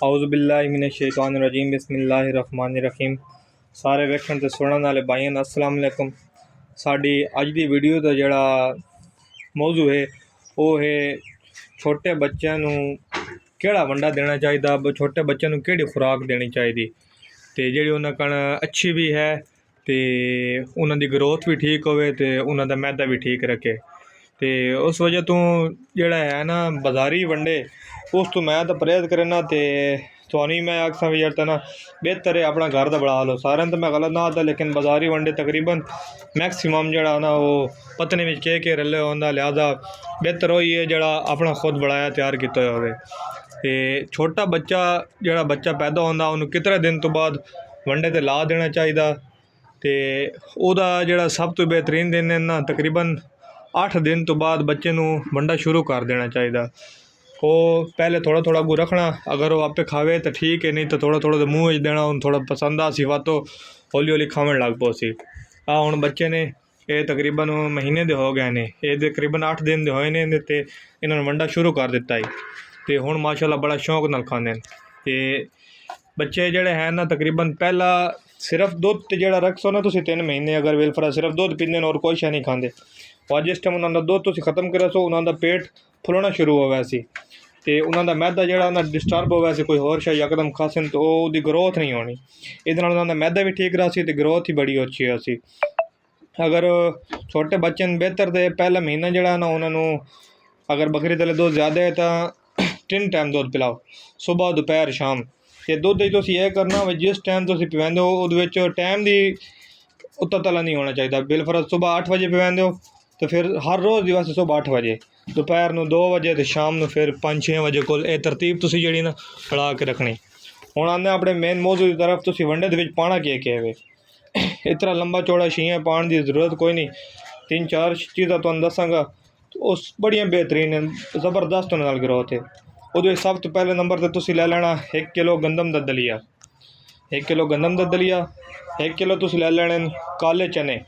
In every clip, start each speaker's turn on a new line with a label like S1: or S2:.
S1: औज़ुबिल्लाहिमिनश्शैतानिर्रजीम बिस्मिल्लाहिर्रहमानिर्रहीम। सारे वेखण ते सुनने वाले भाइयों अस्सलाम वालेकुम। साडी अज दी वीडियो दा जिहड़ा मौजू है वो है छोटे बच्चों नूं केड़ा वंडा देना चाहिए, छोटे बच्चों नूं केड़ी खुराक देनी चाहिए ते जिहड़ी उन्हां कण अच्छी भी है ते उन्हां दी ग्रोथ भी ठीक होवे ते उन्हां दा मैदा भी ठीक रखे। तो उस वजह तो जोड़ा है ना बाज़ारी वंडे उस तो मैं तो परहेज़ करना। तो थोड़ी मैं आखसा भी यार ना बेहतर है अपना घर का बना लो। सारे तो मैं गलत ना आता, लेकिन बाज़ारी वंडे तकरीबन मैक्सीमम जड़ा ना वो पतने में के रले होंदा, लिहाजा बेहतर वही है जड़ा अपना खुद बनाया तैयार किया होवे। ते छोटा बच्चा जड़ा बच्चा पैदा होंदा उन्होंने कितने दिन तो बाद वंडे ते ला देना चाहिए। तो उहदा जड़ा सब तो बेहतरीन दिन है ना तकरीबन 8 दिन तो बाद बच्चे नूं वंडा शुरू कर देना चाहिए। वो पहले थोड़ा थोड़ा अगू रखना, अगर वो आपे खावे तो ठीक है, नहीं तो थोड़ा थोड़ा तो मूँह देना। उन्हें थोड़ा पसंद आ सी वा तो हौली हौली खावन लग पो सी। हुण बच्चे ने ये तकरीबन महीने दे हो गए ने, ये तकरीबन 8 दिन दे होए ने ते इन्होंने वंडा शुरू कर दिता है। तो हुण माशाअल्लाह बड़ा शौक नाल खांदे ने। ते बच्चे जड़े हैं ना तकरीबन पहला सिर्फ दुध तो जड़ा रखसो ना तुम 3 महीने, अगर वेलफरा सिर्फ दुध पींदे और कोई शै नहीं खाते, और जिस टाइम उन्होंने दुध तुम खत्म करो सो उन्होंने पेट फुलना शुरू हो वैसी, तो उन्होंने मैदा जड़ा ना डिस्टर्ब हो वैसे कोई होर शै यकदम खासन तो वो ग्रोथ नहीं होनी। ये उन्होंने मैदा भी ठीक रहा सी तो ग्रोथ ही बड़ी अच्छी हो सी। अगर छोटे बच्चे बेहतर तो पहला महीना जड़ा ना उन्होंने अगर बकरी तले दुध ज़्यादा है तो 3 टाइम दुध पिलाओ, सुबह दोपहर शाम। तो दुध ये करना वे जिस टाइम तुम पिवांदे हो वो टाइम की उत्ता तला नहीं होना चाहिए। बिलफरज सुबह 8 बजे पिवांदे हो तो फिर हर रोज़ की वास्ते सुबह 8 बजे, दोपहर को 2 बजे तो शाम को फिर 5-6 बजे को यह तरतीब तुम जी ना फड़ा के रखनी। हुण आने अपने मेन मौजू की तरफ, तुम वंडे के पाना क्या है। इतना लंबा चौड़ा शीया पाने की जरूरत कोई नहीं, 3-4 चीज़ा तुहानू दसांगा उस बड़िया बेहतरीन है, ज़बरदस्त उन्हां नाल ग्रोथ है। वो सब तो पहले नंबर पर तुम ले लेना 1 किलो गंदम का दलिया, 1 किलो गंदम का दलिया, 1 किलो तुम ले लेने काले चने,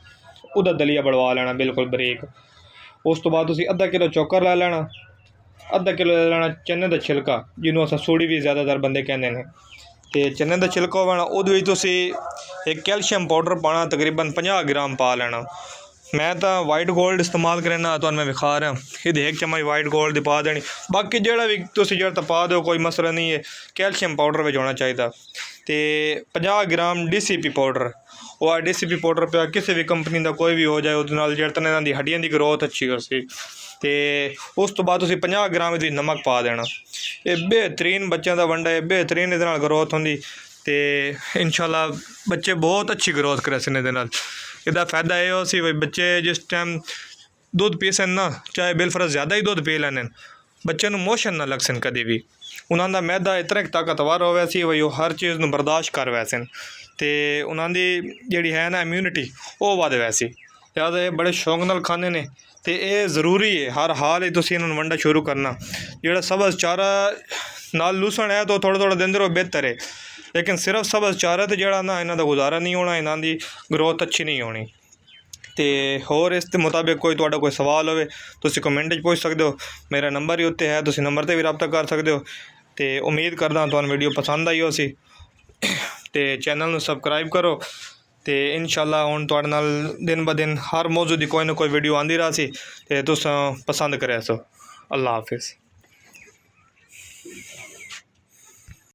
S1: उदा दलिया बनवा लेना बिल्कुल बरीक। उस तो बाद तुम अद्धा किलो चोकर ले लेना, अद्धा किलो ले लेना चने का छिलका जिन्होंने अस सूड़ी भी ज़्यादातर बंदे कहते हैं। तो चने का छिलका होना उहदे विच तुसी एक कैल्शियम पाउडर पाना तकरीबन 50 ग्राम पा लेना। मैं तो वाइट गोल्ड इस्तेमाल करना, तो मैं विखा रहा ये 1 चम्मच वाइट गोल्ड पा देनी। बाकी जोड़ा भी तुम जो पा दो कोई मसला नहीं है, कैल्शियम पाउडर में होना चाहिए। तो 50 ग्राम DCP पाउडर, वह DCP पाउडर पे किसी भी कंपनी का कोई भी हो जाए उस जड़तने की हड्डियों की ग्रोथ अच्छी हो सी। तो उस तो बाद तुम 50 ग्राम नमक पा देना। ये बेहतरीन बच्चों का वंडा है, बेहतरीन ये ग्रोथ होंगी। तो इंशाल्लाह बच्चे बहुत अच्छी ग्रोथ करे सन। इसका फायदा यह हो सी भाई बच्चे जिस टाइम दुध पी सन ना, चाहे बिलफरज ज़्यादा ही दुध पी लैन, बच्चे मोशन ना लग सन कभी भी। उन्होंने मैदा इतना ताकतवर हो वैसी भाई वो हर चीज़ में बर्दाश्त कर वैसन, तो उन्होंने जी है ना इम्यूनिटी वो वध वैसी। लिहाजा ये बड़े शौक नाल खाने ने। तो ये ज़रूरी है हर हाल ही तुम इन्होंने वंडा शुरू करना। जोड़ा सब्ज़ चारा नाल लूसन है तो थोड़ा थोड़ा देंदे रहो बेहतर है, लेकिन सिर्फ सब्ज़ चारा तो जड़ा ना इन्हों का गुजारा नहीं होना, इन्हों की ग्रोथ अच्छी नहीं होनी। तो होर इस मुताबिक कोई तुहाडा कोई सवाल होवे तुसीं कमेंट पूछ सकते हो, मेरा नंबर ही उत्ते है, तुसीं नंबर पर भी रब्ता कर सकते हो। तो उम्मीद करदा तुहानू वीडियो पसंद आई हो सी। तो चैनल नू सबसक्राइब करो। तो इंशाल्लाह हुण तुहाडे नाल दिन ब दिन हर मौजू की कोई ना कोई वीडियो आती रहा सी, तो तुस पसंद करे सो। अल्लाह हाफिज़।